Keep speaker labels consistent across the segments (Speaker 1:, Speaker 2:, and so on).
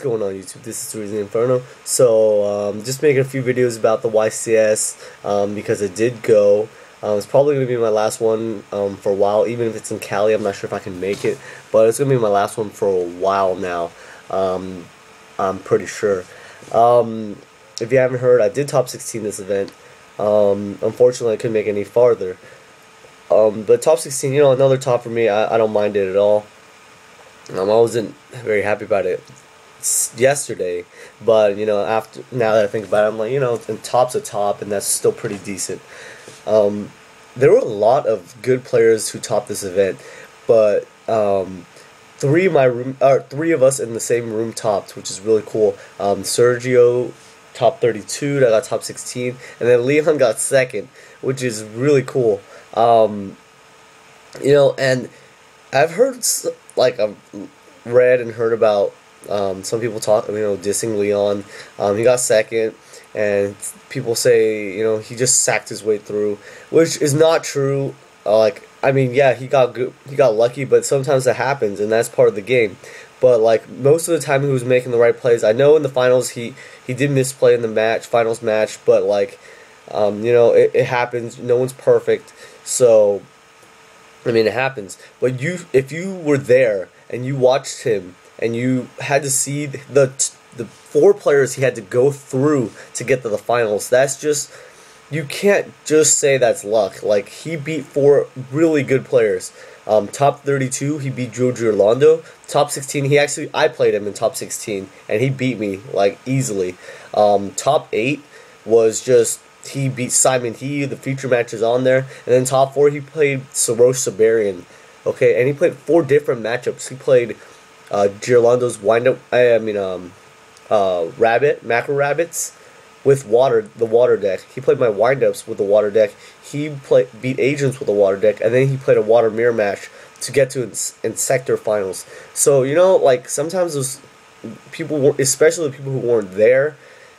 Speaker 1: going on YouTube? This is 3zinferno. So just making a few videos about the YCS because it did go. It's probably going to be my last one for a while, even if it's in Cali. I'm not sure if I can make it, but it's going to be my last one for a while now. I'm pretty sure. If you haven't heard, I did top 16 this event. Unfortunately, I couldn't make it any farther. But top 16, you know, another top for me. I don't mind it at all. I wasn't very happy about it yesterday, but you know, now that I think about it, I'm like, you know, and top's a top, and that's still pretty decent. There were a lot of good players who topped this event, but three of us in the same room topped, which is really cool. Sergio top 32, that got top 16, and then Leon got second, which is really cool. You know, and I've heard, like, I've read and heard about some people talk, you know, dissing Leon. He got second, and people say, you know, he just sacked his way through, which is not true. Like, I mean, yeah, he got lucky, but sometimes that happens, and that's part of the game. But like most of the time, he was making the right plays. I know in the finals he did misplay in the finals match, but like, you know, it happens. No one's perfect, so. I mean, it happens, but if you were there and you watched him and you had to see the four players he had to go through to get to the finals, that's just, you can't just say that's luck. Like, he beat four really good players. Top 32, he beat Joe Girlando. Top 16, I played him in top 16 and he beat me like easily. Top 8 was just, he beat Simon He, the feature match is on there. And then top 4, he played Soros Siberian. Okay, and he played 4 different matchups. He played Girlando's Macro Rabbits with the water deck. He played my windups with the water deck. He beat Agents with the water deck, and then he played a water mirror match to get to Inzektor finals. So, you know, like, sometimes those people, especially the people who weren't there,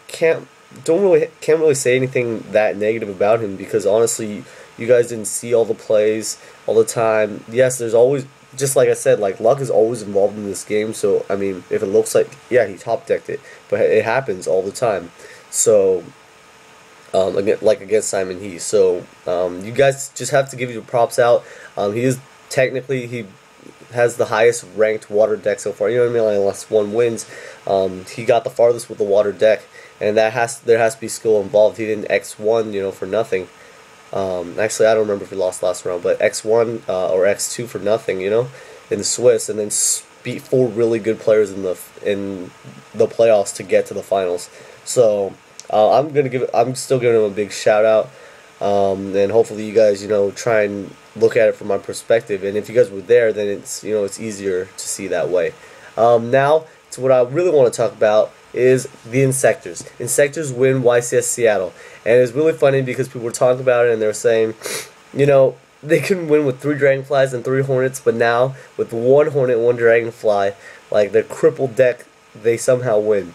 Speaker 1: can't really say anything that negative about him, because honestly, you guys didn't see all the plays all the time. Yes, there's always, just like I said, like, luck is always involved in this game. So I mean, if it looks like, yeah, he top decked it, but it happens all the time. So again, like against Simon He. So you guys just have to give your props out. He has the highest ranked water deck so far. You know what I mean? Like, unless one wins, he got the farthest with the water deck. And there has to be skill involved. He didn't X1, you know, for nothing. Actually, I don't remember if he lost last round, but X1 or X2 for nothing, you know, in the Swiss, and then beat 4 really good players in the playoffs to get to the finals. So I'm still giving him a big shout out, and hopefully you guys, you know, try and look at it from my perspective. And if you guys were there, then it's, you know, it's easier to see that way. Now to what I really want to talk about is the Inzektors. Inzektors win YCS Seattle. And it's really funny because people were talking about it and they were saying, you know, they couldn't win with 3 Dragonflies and 3 Hornets, but now with 1 Hornet and 1 Dragonfly, like their crippled deck, they somehow win.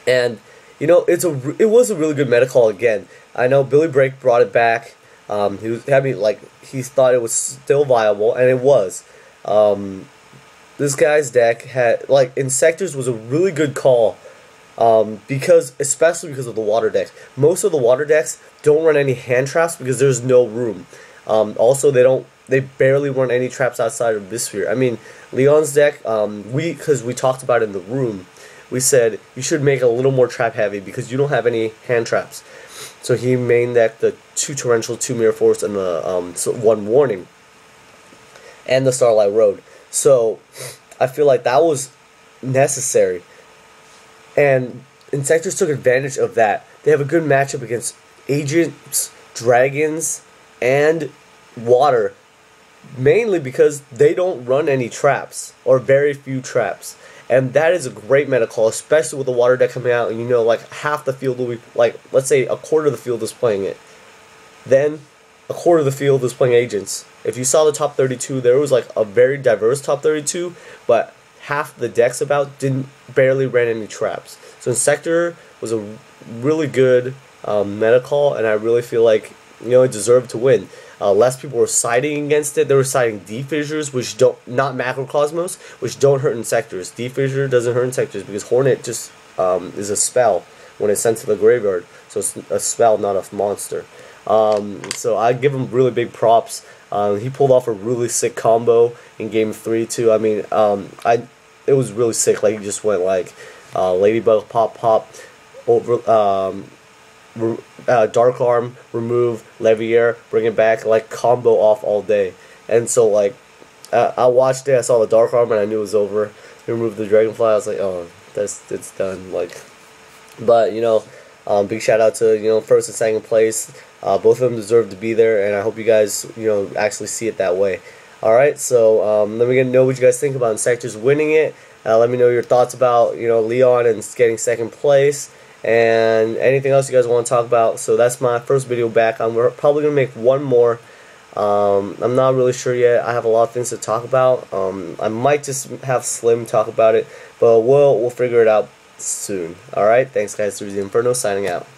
Speaker 1: And, you know, it was a really good meta call again. I know Billy Break brought it back. He thought it was still viable, and it was. This guy's deck had, like, Inzektors was a really good call, especially because of the water decks. Most of the water decks don't run any hand traps because there's no room. Also, they barely run any traps outside of Bisphere. I mean, Leon's deck, because we talked about it in the room, we said you should make it a little more trap heavy because you don't have any hand traps. So he main decked the 2 Torrential, 2 Mirror Force, and the 1 Warning, and the Starlight Road. So I feel like that was necessary, and Inzektors took advantage of that. They have a good matchup against Agents, Dragons, and Water, mainly because they don't run any traps, or very few traps. And that is a great meta call, especially with the water deck coming out, and you know, like, half the field will be, like, let's say a quarter of the field is playing it. Then a quarter of the field is playing Agents. If you saw the top 32, there was like a very diverse top 32, but half the decks barely ran any traps. So Inzektor was a really good meta call, and I really feel like, you know, it deserved to win. less people were siding against it. They were siding defissures, which don't, not macrocosmos, which don't hurt inzektors. Defissure doesn't hurt inzektors because Hornet just is a spell when it's sent to the graveyard, so it's a spell, not a monster. So I give him really big props. He pulled off a really sick combo in game 3 too. I mean, it was really sick. Like, he just went like Ladybug, pop, over, Dark Arm, remove, Levier, bring it back, like combo off all day. And so like I watched it, I saw the Dark Arm, and I knew it was over. He removed the Dragonfly. I was like, oh, it's done. Like, but you know, big shout out to, you know, first and second place. Both of them deserve to be there, and I hope you guys, you know, actually see it that way. Alright, so let me know what you guys think about Inzektors winning it. Let me know your thoughts about, you know, Leon and getting second place, and anything else you guys want to talk about. So that's my first video back. I'm probably going to make one more. I'm not really sure yet. I have a lot of things to talk about. I might just have Slim talk about it, but we'll figure it out soon. Alright, thanks guys. 3zinferno signing out.